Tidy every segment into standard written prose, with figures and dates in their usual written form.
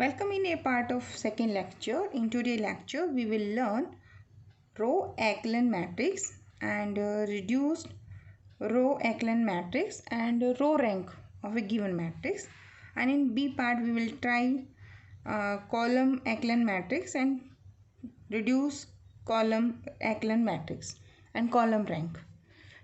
Welcome in a part of second lecture. In today's lecture, we will learn row echelon matrix and reduced row echelon matrix and row rank of a given matrix. And in B part, we will try column echelon matrix and reduce column echelon matrix and column rank.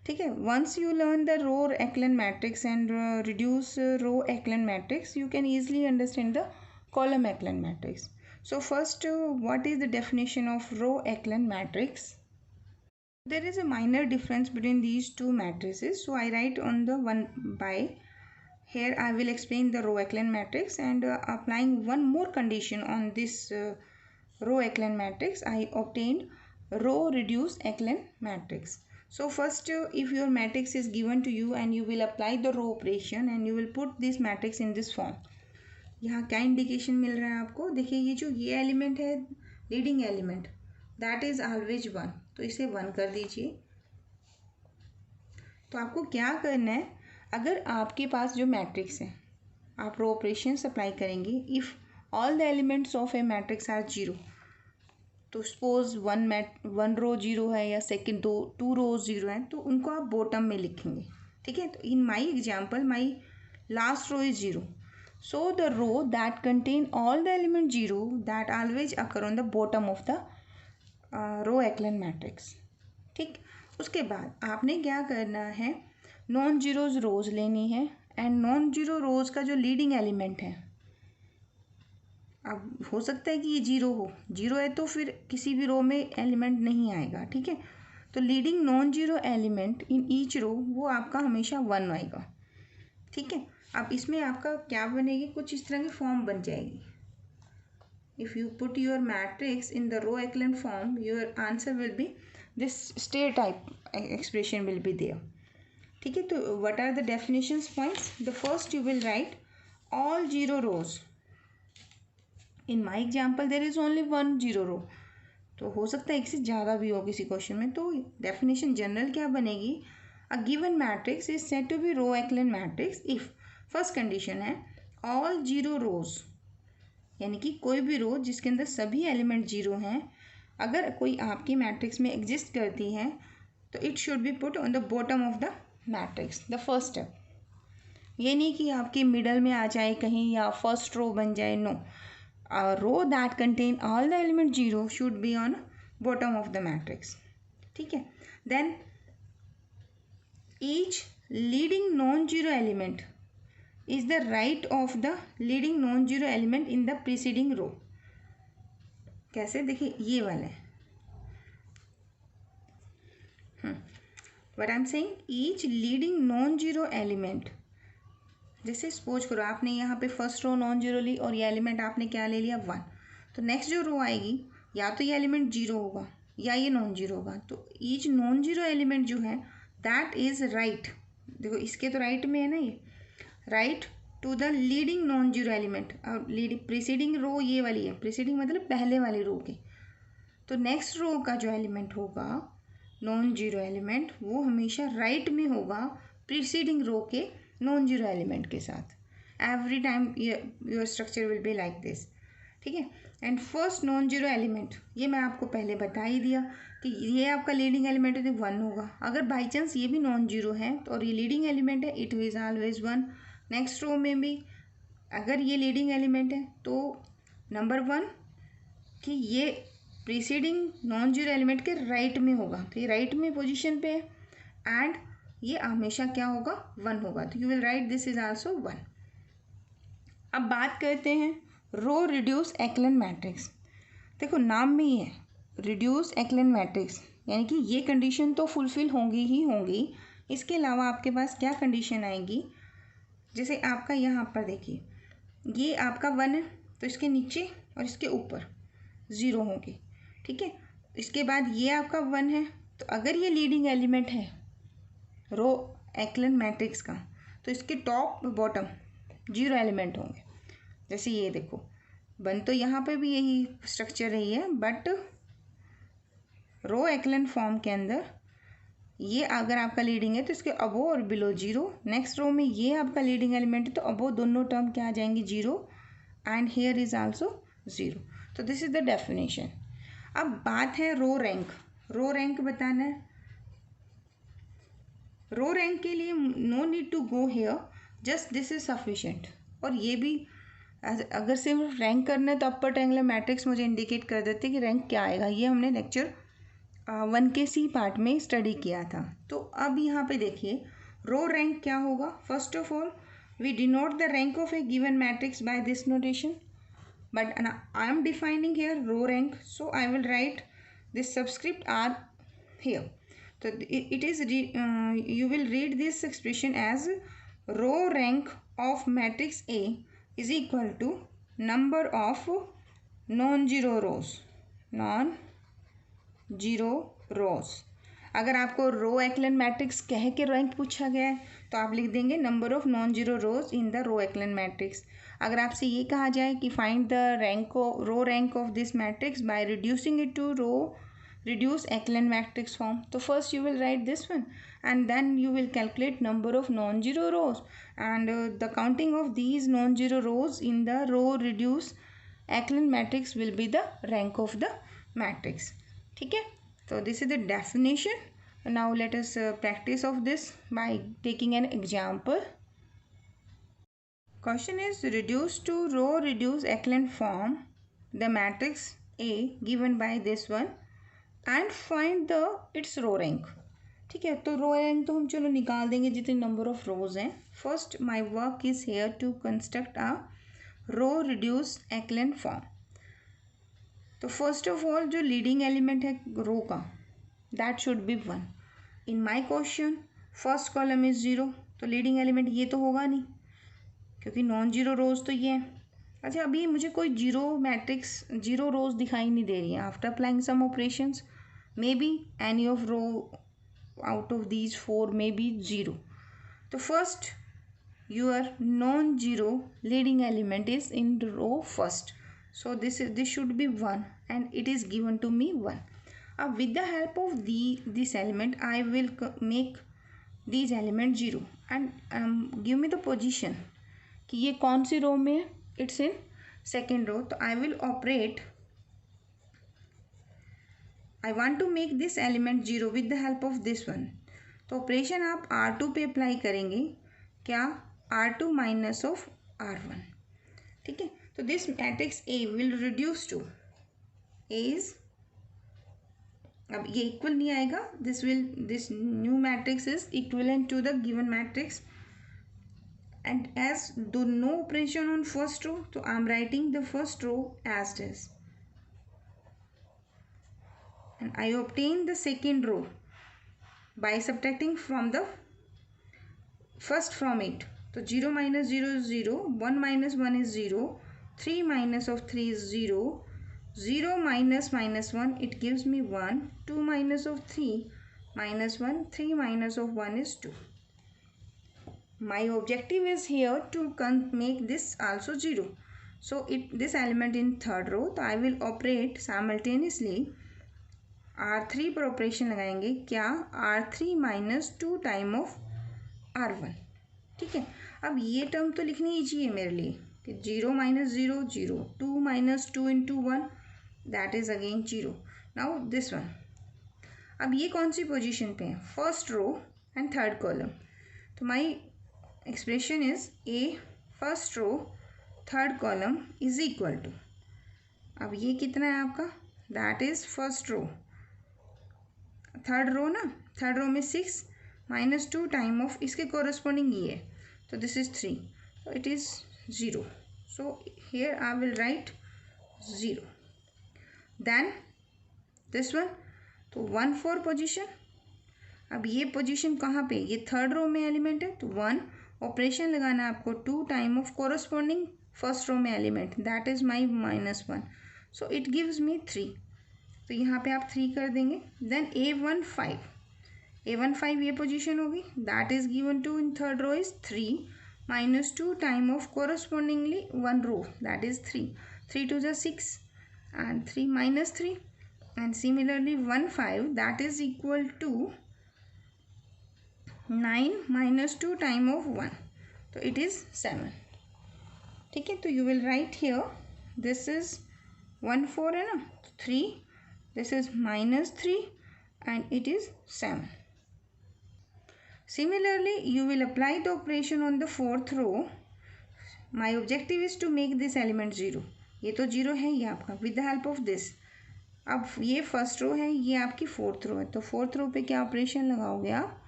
ठीक है, once you learn the row echelon matrix and reduce row echelon matrix, you can easily understand the column echelon matrix. So first, what is the definition of row echelon matrix? There is a minor difference between these two matrices, so I write on the 1 by. Here I will explain the row echelon matrix and applying one more condition on this row echelon matrix, I obtained row reduced echelon matrix. So first, if your matrix is given to you and you will apply the row operation and you will put this matrix in this form. यहाँ क्या indication मिल रहा है आपको? देखिए ये जो ये element है leading element that is always 1, तो इसे 1 कर दीजिए. तो आपको क्या करना है, अगर आपके पास जो मैट्रिक्स है आप रो ऑपरेशन अप्लाई करेंगे. If all the elements of a matrix are 0, तो सपोज वन रो 0 है या सेकंड टू रोज 0 है, तो उनको आप बॉटम में लिखेंगे. ठीक है, तो in my example my last row is 0. So the row that contain all the element 0 that always occur on the bottom of the row echelon matrix. ठीक, उसके बाद आपने क्या करना है, नॉन जीरोज रोज लेनी है एंड नॉन जीरो रोज का जो लीडिंग एलिमेंट है, अब हो सकता है कि ये 0 हो, 0 है तो फिर किसी भी रो में एलिमेंट नहीं आएगा. ठीक है, तो leading non zero element in each row वो आपका हमेशा 1 आएगा. ठीक है, अब इसमें आपका क्या बनेगी, कुछ इस तरह की फॉर्म बन जाएगी. If you put your matrix in the row echelon form, your answer will be this stair type expression will be there. ठीक है, तो what are the definitions points? The first you will write all 0 rows. In my example there is only 1 0 row, तो हो सकता है इससे ज़्यादा भी हो किसी क्वेश्चन में. तो डेफिनेशन जनरल क्या बनेगी, a given matrix is said to be row echelon matrix if first condition है ऑल 0 रोज, यानी कि कोई भी रो जिसके अंदर सभी एलिमेंट 0 हैं, अगर कोई आपकी मैट्रिक्स में एग्जिस्ट करती है तो it should be put on the bottom of the matrix. The first step, ये नहीं कि आपके मिडल में आ जाए कहीं या फर्स्ट रो बन जाए. No, a row that contain all the element 0 should be on bottom of the matrix. ठीक है, then each leading non-zero element is the right of the leading non-zero element in the preceding row. कैसे, देखिए ये वाला है. What I'm saying, each leading non-zero element, जैसे suppose करो आपने यहाँ पे फर्स्ट रो नॉन जीरो ली और ये एलिमेंट आपने क्या ले लिया 1, तो नेक्स्ट जो रो आएगी या तो ये एलिमेंट 0 होगा या ये नॉन जीरो होगा. तो ईच नॉन जीरो एलिमेंट जो है दैट इज राइट, देखो इसके तो राइट में है ना, ये right to the leading non zero element. और लीडिंग प्रीसीडिंग रो ये वाली है, प्रीसीडिंग मतलब पहले वाली रो के, तो नेक्स्ट रो का जो एलिमेंट होगा नॉन जीरो एलिमेंट वो हमेशा राइट में होगा प्रीसीडिंग रो के नॉन जीरो एलिमेंट के साथ. Every time your structure will be like this. ठीक है, and first non zero element ये मैं आपको पहले बता ही दिया कि ये आपका लीडिंग एलिमेंट है तो 1 होगा. अगर बाई चांस ये भी नॉन जीरो है तो और ये लीडिंग एलिमेंट है, it is always 1. Next row में भी अगर ये लीडिंग एलिमेंट है तो नंबर 1 कि ये प्रीसीडिंग नॉन जीरो एलिमेंट के राइट में होगा, तो ये राइट में पोजिशन पे है एंड ये हमेशा क्या होगा 1 होगा. तो you will right this is also 1. अब बात करते हैं रो रिड्यूस echelon मैट्रिक्स. देखो नाम में ही है रिड्यूस echelon मैट्रिक्स, यानी कि ये कंडीशन तो फुलफिल होंगी ही होंगी. इसके अलावा आपके पास क्या कंडीशन आएगी, जैसे आपका यहाँ पर देखिए ये आपका 1 है तो इसके नीचे और इसके ऊपर 0 होंगे. ठीक है, इसके बाद ये आपका 1 है, तो अगर ये लीडिंग एलिमेंट है रो echelon मैट्रिक्स का तो इसके टॉप बॉटम 0 एलिमेंट होंगे. जैसे ये देखो बन तो यहाँ पे भी यही स्ट्रक्चर रही है, बट रो echelon फॉर्म के अंदर ये अगर आपका लीडिंग है तो इसके अबो और बिलो 0. नेक्स्ट रो में ये आपका लीडिंग एलिमेंट है तो अबो दोनों टर्म क्या आ जाएंगी 0 and here is also 0. तो this is the definition. अब बात है रो रैंक. रो रैंक बताना है. रो रैंक के लिए no need to go here, just this is sufficient. और ये भी अगर सिर्फ रैंक करना है तो अपर ट्रायंगुलर मैट्रिक्स मुझे इंडिकेट कर देते कि रैंक क्या आएगा. ये हमने लेक्चर 1 के सी पार्ट में स्टडी किया था. तो अब यहाँ पे देखिए रो रैंक क्या होगा. First of all we denote the rank of a given matrix by this notation, but I am defining here row rank, so I will write this subscript r here. So it is you will read this expression as row rank of matrix A is equal to number of non-zero rows. अगर आपको रो echelon matrix कह के rank पूछा गया है तो आप लिख देंगे number of non zero rows in the row echelon matrix. अगर आपसे ये कहा जाए कि find the row rank of this matrix by reducing it to reduce Eklan matrix form, so first you will write this one and then you will calculate number of non-zero rows, and the counting of these non-zero rows in the row reduce Eklan matrix will be the rank of the matrix. ठीक है. So this is the definition. Now let us practice of this by taking an example. Question is reduce to row reduce echelon form the matrix A given by this one and find the its row rank. ठीक है. तो रो rank तो हम चलो निकाल देंगे जितने number of rows हैं. First my work is here to construct a row reduce echelon form. तो फर्स्ट ऑफ ऑल जो लीडिंग एलिमेंट है रो का that should be 1. In my question first column is 0, तो लीडिंग एलिमेंट ये तो होगा नहीं क्योंकि नॉन जीरो रोज तो ये है. अच्छा, अभी मुझे कोई जीरो रोज दिखाई नहीं दे रही है. After applying some operations may be any of row out of these 4 may be 0. तो first your non zero leading element is in row first. So this should be 1 and it is given to me 1. With the help of this element I will make these element 0 and give me the position कि ये कौन सी रो में है. It's in second row. तो I will operate. I want to make this element 0 with the help of this one. तो operation आप R2 पे अप्लाई करेंगे. क्या? R2 minus of R1. ठीक है. तो this matrix A will reduce to A is, अब ये इक्वल नहीं आएगा. this new matrix is equivalent to the given matrix and as do no operation on first row, so I am writing the first row as it is and I obtain the second row by subtracting from the first from it. So 0 minus 0 is 0, 1 minus 1 is 0, 3 minus of 3 is 0, 0 minus minus 1 it gives me 1, 2 minus of 3 minus 1, 3 minus of 1 is 2. My objective is here to make this also 0. So this element in third row, so I will operate simultaneously R3 पर operation लगाएंगे. क्या? R3 minus 2 time of R1. ठीक है. अब ये term तो लिखनी easy है मेरे लिए कि 0 minus 0 0, 2 minus 2 into 1 that is again 0. Now this one. अब ये कौन सी पोजीशन पे है? First row and third column. तो my expression is A first row third column is equal to, अब ये कितना है आपका? That is first row third row ना, थर्ड रो में 6 minus 2 टाइम ऑफ इसके कोरस्पॉन्डिंग ये है. So this is 3. So it is 0. So here I will write 0. Then this one, तो 1 4 पोजीशन. अब ये पोजीशन कहाँ पे? ये थर्ड रो में एलिमेंट है तो 1 ऑपरेशन लगाना है आपको 2 time of corresponding first row में element, that is my -1. So it gives me 3. तो यहाँ पे आप 3 कर देंगे. देन A1 5 ये पोजीशन होगी, that is given to in third row is 3 minus 2 time of correspondingly 1 row, that is 3. 3 to the 6 and 3 minus 3 and similarly 1 5 that is equal to 9 minus 2 time of 1, तो it is 7. ठीक है, तो you will right here this is 1 4 है ना, 3, this is -3 and it is 7. Similarly, you will apply the operation on the fourth row. My objective is to make this element 0. ये तो 0 है ये आपका, with the help of this. अब ये first row है, ये आपकी फोर्थ रो है, तो फोर्थ रो पे क्या ऑपरेशन लगाओगे आप?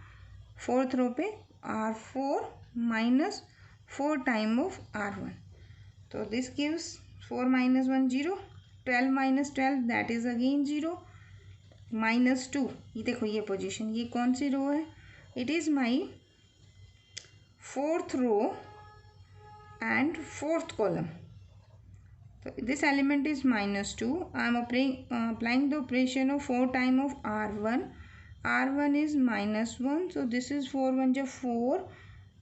फोर्थ रो पे R4 minus 4 time of R1, तो this gives 4 minus 1 0, 12 minus 12 that is again 0, -2, ये देखो ये पोजीशन, ये कौन सी रो है? It is my fourth row and fourth column, तो this element is -2. I am applying the operation of 4 time of R1. R1 is -1, so this is 4 1 जा 4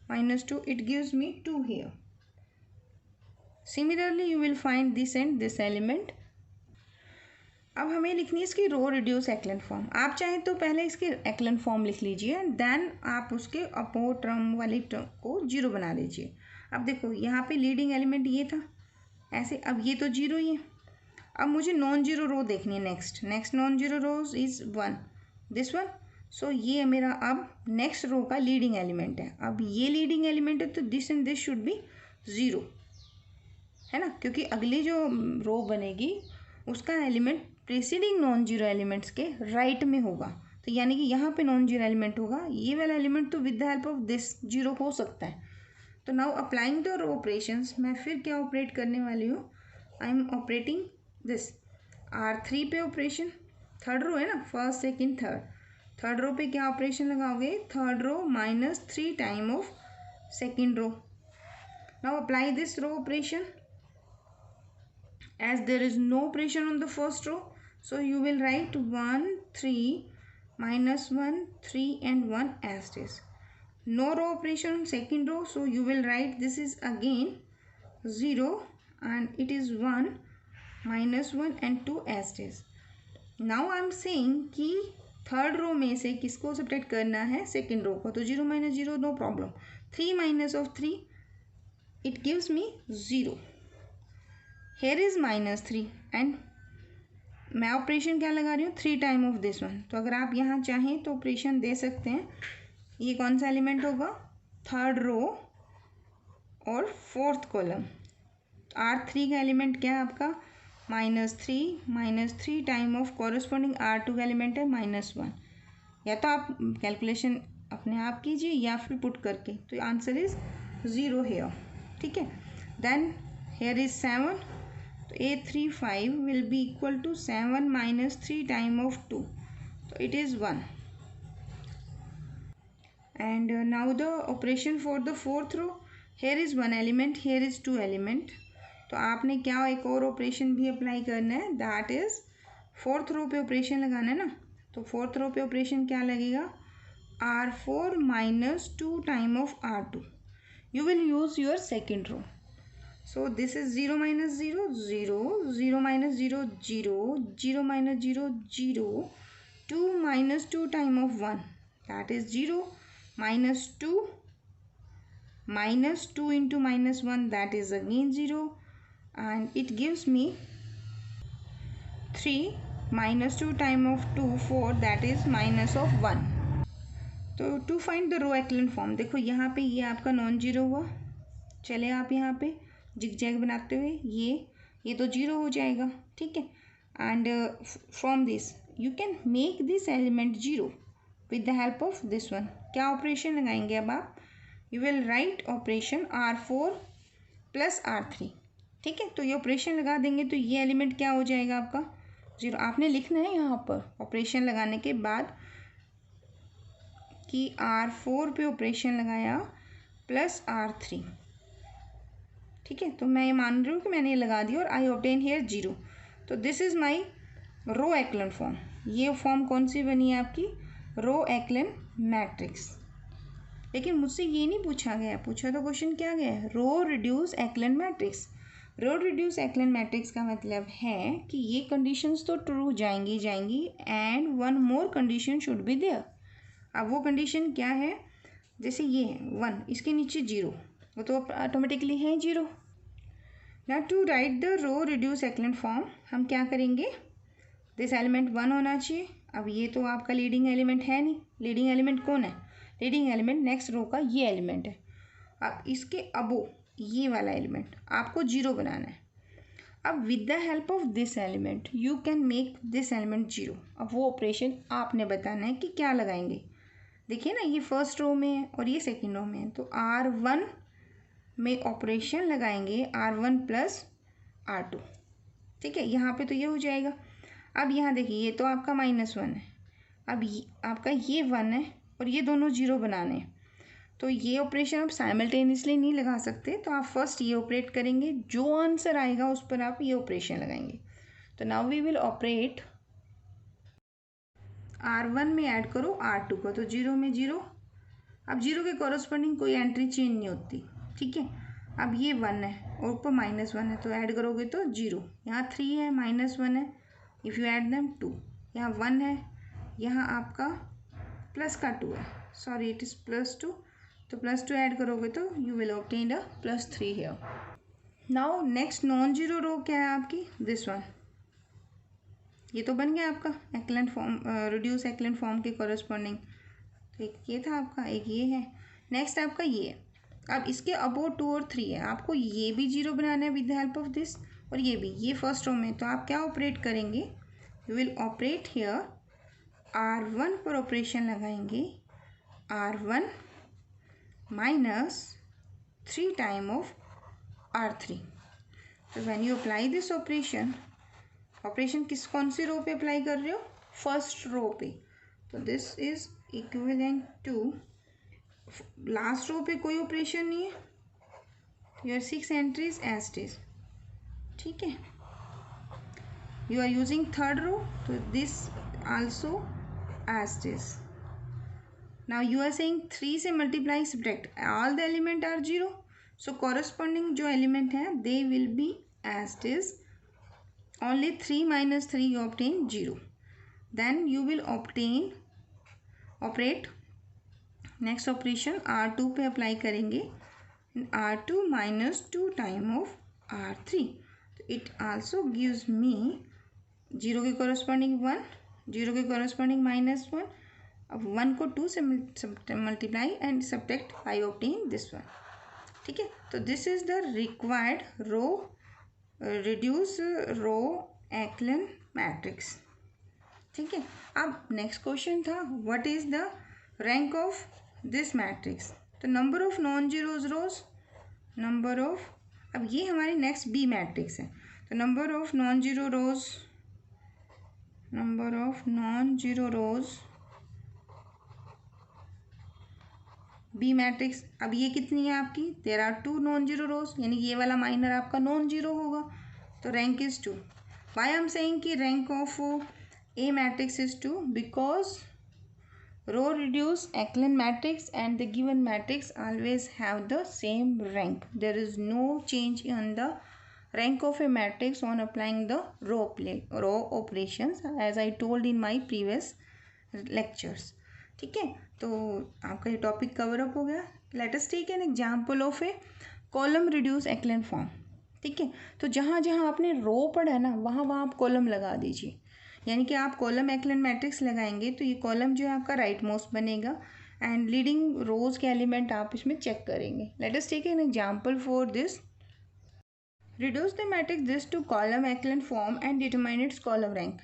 -2, it gives me 2 here. Similarly, you will find this and this element. अब हमें लिखनी है इसकी रो reduce एक्लन form. आप चाहें तो पहले इसकी एक्लन फॉर्म लिख लीजिए, देन आप उसके अपोर टर्म वाली टर्म को 0 बना लीजिए. अब देखो यहाँ पे लीडिंग एलिमेंट ये था ऐसे, अब ये तो 0 ही है. अब मुझे नॉन जीरो रो देखनी है. Next non zero rows is 1, this one. सो ये मेरा अब नेक्स्ट रो का लीडिंग एलिमेंट है. अब ये लीडिंग एलिमेंट है तो this and this should be 0, है ना, क्योंकि अगली जो रो बनेगी उसका element preceding non zero elements के राइट में होगा. तो यानी कि यहाँ पे नॉन जीरो एलिमेंट होगा, ये वाला एलिमेंट तो with the help of this 0 हो सकता है. तो now applying the row operations, मैं फिर क्या ऑपरेट करने वाली हूँ? I am operating this R3 पे ऑपरेशन, थर्ड रो है ना, फर्स्ट सेकेंड थर्ड रो पे क्या ऑपरेशन लगाओगे? Third row -3 time of second row. Now apply this row operation as there is no operation on the first row, so you will write 1 3 -1 3 and 1 as it is. No row operation on second row, so you will write this is again 0 and it is 1 -1 and 2 as it is. Now I am saying कि third row में से किसको subtract करना है? Second row को. तो 0 - 0 no problem. 3 - 3 it gives me 0. Here is -3 and मैं operation क्या लगा रही हूँ? 3 टाइम ऑफ दिस वन. तो अगर आप यहाँ चाहें तो ऑपरेशन दे सकते हैं. ये कौन सा एलिमेंट होगा? थर्ड रो और फोर्थ कॉलम. R3 का एलिमेंट क्या है आपका? -3 टाइम ऑफ कॉरस्पॉन्डिंग R2 का एलिमेंट है -1. या तो आप कैलकुलेशन अपने आप कीजिए या फिर पुट करके. तो आंसर इज 0 हेयर. ठीक है. Then here is 7. तो 835 will be equal to 7 - 3 time of 2. तो it is 1. And now the operation for the fourth row. Here is 1 element, here is 2 element. तो आपने क्या एक और ऑपरेशन भी अप्लाई करना है, दैट इज फोर्थ रो पे ऑपरेशन लगाना है ना. तो फोर्थ रो पे ऑपरेशन क्या लगेगा? R4 -2 time of R2. You will use your second row. So this is 0 - 0 0, 0 - 0 0, 0 - 0 0, 2 - 2 time of 1 that is 0, -2 -2 into -1 that is again 0, and it gives me 3 -2 time of 2 4 that is -1. तो to find the row echelon form, देखो यहाँ पे ये आपका non zero हुआ. चले आप यहाँ पे जिग-जैग बनाते हुए ये तो 0 हो जाएगा. ठीक है. And from this you can make this element 0 with the help of this one. क्या ऑपरेशन लगाएंगे अब आप? You will write operation R4 + R3. ठीक है. तो ये ऑपरेशन लगा देंगे तो ये एलिमेंट क्या हो जाएगा आपका? 0. आपने लिखना है यहाँ पर ऑपरेशन लगाने के बाद कि R4 पे ऑपरेशन लगाया + R3. ठीक है. तो मैं ये मान रही हूँ कि मैंने ये लगा दिया और आई ऑब्टेन हियर 0. तो this is my row echelon form. ये फॉर्म कौन सी बनी है आपकी? Row echelon matrix. लेकिन मुझसे ये नहीं पूछा गया. पूछा तो क्वेश्चन क्या गया है? Row reduce echelon matrix. Row reduce echelon matrix का मतलब है कि ये कंडीशंस तो ट्रू जाएंगी and one more condition should be there. अब वो कंडीशन क्या है? जैसे ये है 1, इसके नीचे 0, वो तो ऑटोमेटिकली है 0. Now to write the row reduce echelon form हम क्या करेंगे, दिस एलिमेंट 1 होना चाहिए। अब ये तो आपका लीडिंग एलिमेंट है नहीं, लीडिंग एलिमेंट कौन है, लीडिंग एलिमेंट नेक्स्ट रो का ये एलिमेंट है। अब इसके अबो ये वाला एलिमेंट आपको 0 बनाना है। अब with the help of this element you can make this element 0। अब वो ऑपरेशन आपने बताना है कि क्या लगाएंगे। देखिए ना, ये फर्स्ट रो में है और ये सेकेंड रो में है, तो R1 में ऑपरेशन लगाएंगे R1 प्लस R2। ठीक है, यहाँ पे तो ये हो जाएगा। अब यहाँ देखिए, ये तो आपका -1 है, अब आपका ये 1 है और ये दोनों 0 बनाने हैं, तो ये ऑपरेशन आप साइमल्टेनियसली नहीं लगा सकते, तो आप फर्स्ट ये ऑपरेट करेंगे, जो आंसर आएगा उस पर आप ये ऑपरेशन लगाएंगे। तो now we will operate R1 में ऐड करो R2 को, तो 0 में 0। अब 0 के कॉरस्पॉन्डिंग कोई एंट्री चेंज नहीं होती। ठीक है, अब ये 1 है और ऊपर -1 है, तो ऐड करोगे तो 0। यहाँ 3 है, -1 है, इफ़ यू ऐड देम 2। यहाँ 1 है, यहाँ आपका प्लस का 2 है, सॉरी इट इज़ +2, तो +2 ऐड करोगे तो you will obtain a +3 here. Now next non zero row क्या है आपकी, दिस वन। ये तो बन गया आपका एक्लेन फॉर्म, रिड्यूस एक्लेन फॉर्म के कॉरस्पॉन्डिंग। तो एक ये था आपका, एक ये है, नेक्स्ट आपका ये है। अब इसके अबो 2 और 3 है, आपको ये भी 0 बनाना है with the help of this, और ये भी, ये फर्स्ट रो में। तो आप क्या ऑपरेट करेंगे, you will operate here R1 पर ऑपरेशन लगाएंगे, R1 -3 टाइम ऑफ R3। तो when you apply this operation, operation कौन सी रो पे अप्लाई कर रहे हो, फर्स्ट रो पे, तो this is equivalent to, last row पे कोई ऑपरेशन नहीं है, your 6 entries as it is. ठीक है, you are using third row, तो this also as it is. Now you are saying 3 से multiply subtract, all the element are 0, so corresponding जो element है they will be as it is, only 3 - 3 you obtain 0, then you will operate next operation R2 पे apply करेंगे, R2 -2 time of R3, तो it also gives me 0 के corresponding 1, 0 के corresponding -1, अब 1 को 2 से multiply and subtract, I obtain this one. ठीक है, तो this is the required row reduce row echelon matrix. ठीक है, अब नेक्स्ट क्वेश्चन था what is the rank of this matrix, तो number of non zeros rows, number of, अब ये हमारी नेक्स्ट बी मैट्रिक्स है, तो number of non zero rows, number of non zero rows B matrix. अब ये कितनी है आपकी, there are 2 non zero rows, यानी ये वाला माइनर आपका नॉन जीरो होगा, तो rank is 2। Why I am saying कि rank of a matrix is 2, because row reduce echelon matrix and the given matrix always have the same rank, there is no change in the rank of a matrix on applying the row operations, as I told in my previous lectures. ठीक है, तो आपका ये topic cover up हो गया। Let us take an example of a column reduce echelon form. ठीक है, तो जहाँ जहाँ आपने रो पढ़ा है ना, वहाँ वहाँ आप कॉलम लगा दीजिए, यानी कि आप कॉलम एक्लेन मैट्रिक्स लगाएंगे तो ये कॉलम जो है आपका राइट मोस्ट बनेगा एंड लीडिंग रोज के एलिमेंट आप इसमें चेक करेंगे। Let us take an example for this, reduce the matrix this to column echelon form and determine its column rank.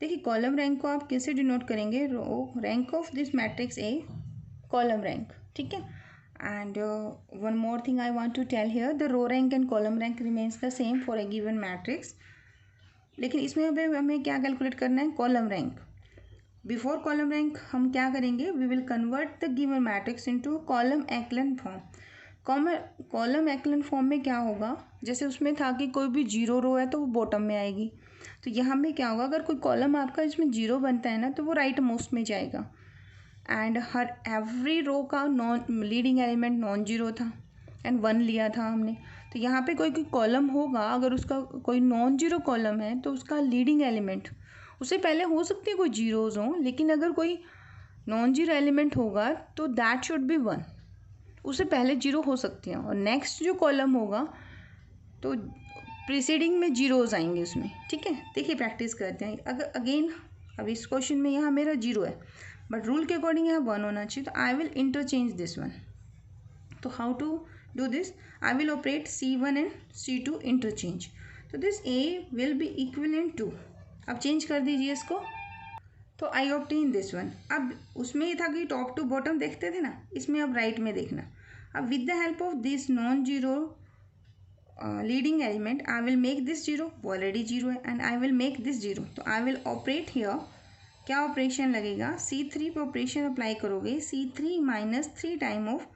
देखिए, कॉलम रैंक को आप कैसे डिनोट करेंगे, row rank of this matrix a column rank. ठीक है, and one more thing I want to tell here, the row rank and column rank remains the same for a given matrix, लेकिन इसमें हमें क्या calculate करना है, column rank. Before column rank हम क्या करेंगे, we will convert the given matrix into column echelon form. Column echelon form में क्या होगा, जैसे उसमें था कि कोई भी 0 रो है तो वो बॉटम में आएगी, तो यहाँ में क्या होगा, अगर कोई कॉलम आपका इसमें 0 बनता है ना तो वो राइट मोस्ट में जाएगा, एंड हर एवरी रो का non leading element non zero था एंड 1 लिया था हमने, तो यहाँ पे कोई कॉलम होगा, अगर उसका कोई नॉन जीरो कॉलम है तो उसका लीडिंग एलिमेंट, उससे पहले हो सकती है कोई जीरोज़ हों, लेकिन अगर कोई नॉन जीरो एलिमेंट होगा तो दैट शुड बी 1, उससे पहले 0 हो सकती हैं, और नेक्स्ट जो कॉलम होगा तो प्रीसीडिंग में जीरोज आएंगे उसमें, ठीक है। देखिए प्रैक्टिस करते हैं। अगर अगेन अब इस क्वेश्चन में यहाँ मेरा जीरो है, बट रूल के अकॉर्डिंग यहाँ 1 होना चाहिए, तो I will interchange this one. तो how to do this? I will operate C1 and C2 interchange, तो this A will be equivalent to, अब चेंज कर दीजिए इसको, तो आई ऑब्टेन दिस वन। अब उसमें ये था कि टॉप टू बॉटम देखते थे ना, इसमें अब राइट में देखना। अब with the help of this non zero leading element I will make this zero, वो ऑलरेडी जीरो है, and I will make this zero, तो आई विल ऑपरेट हियर। क्या ऑपरेशन लगेगा? C3 पे ऑपरेशन अप्लाई करोगे, C3 minus 3 time of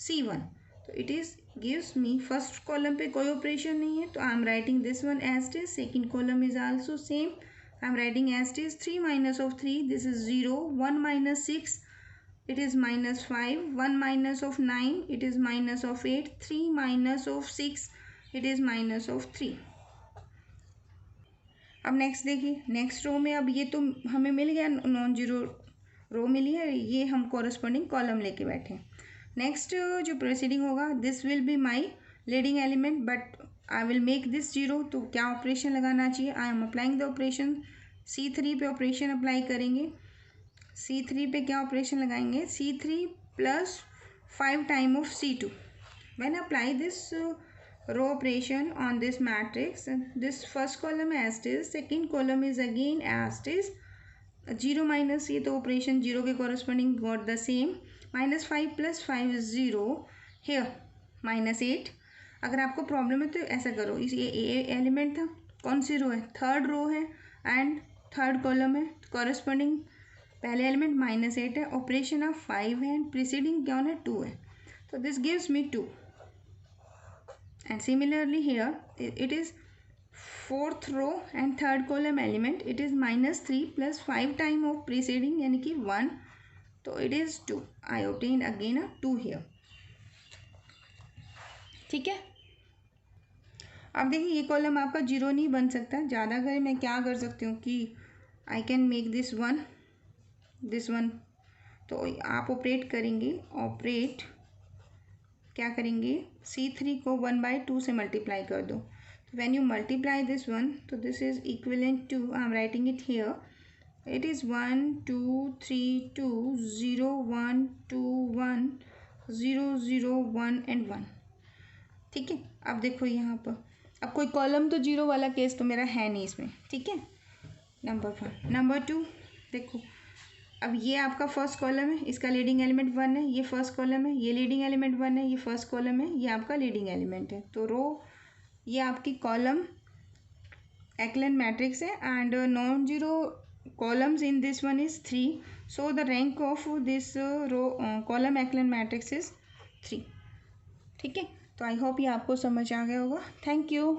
C1, तो it is gives me, first column पे कोई ऑपरेशन नहीं है, तो I am writing this one as it is, second column is also same, I am writing as it is 3 minus of 3, this is 0, 1 minus 6, it is minus 5, 1 minus of 9, it is minus of 8, 3 minus of 6, it is minus of 3. अब next देखिए, next row में अब ये तो हमें मिल गया, non zero रो मिली है, ये हम कॉरस्पॉन्डिंग कॉलम लेके बैठे हैं। नेक्स्ट जो प्रोसीडिंग होगा, this will be my leading element, but I will make this zero, तो क्या ऑपरेशन लगाना चाहिए? आई am applying the operation, C3 पे ऑपरेशन अप्लाई करेंगे, C3 पे क्या ऑपरेशन लगाएंगे? C3 plus 5 time of C2, when apply this row operation on this matrix, this first column as it is, second column is again as it is, zero minus, ये तो operation zero के corresponding got the same, minus 5 plus 5 is 0, here minus 8। अगर आपको problem है तो ऐसा करो, इस ये एलिमेंट था, कौन सी रो है? थर्ड रो है एंड थर्ड कॉलम है, कॉरस्पॉन्डिंग पहले एलिमेंट माइनस 8 है, ऑपरेशन ऑफ 5 है, प्रीसीडिंग क्या है? 2 है, तो this gives me 2, and similarly here it is fourth row and third column element, it is minus 3 plus 5 time of preceding यानी कि 1, तो it is 2, I obtain again a 2 here, ठीक है। अब देखिए ये कॉलम आपका जीरो नहीं बन सकता, ज़्यादा अगर मैं क्या कर सकती हूँ कि I can make this one, तो आप ऑपरेट करेंगे, ऑपरेट क्या करेंगे? C3 को 1/2 से मल्टीप्लाई कर दो, तो when you multiply this one, तो this is equivalent to, I am writing it here, it is 1 2 3 2 0 1 2 1 0 0 1 and 1, ठीक है। अब देखो यहाँ पर, अब कोई कॉलम तो जीरो वाला केस तो मेरा है नहीं इसमें, ठीक है, नंबर 1। नंबर 2 देखो, अब ये आपका फर्स्ट कॉलम है, इसका लीडिंग एलिमेंट 1 है, ये फर्स्ट कॉलम है, ये लीडिंग एलिमेंट 1 है, ये फर्स्ट कॉलम है, ये आपका लीडिंग एलिमेंट है, तो रो ये आपकी कॉलम एक्लन मैट्रिक्स है, and non zero columns in this one is 3, so the rank of this row column echelon matrix is 3, ठीक है। तो आई होप ये आपको समझ आ गया होगा। Thank you.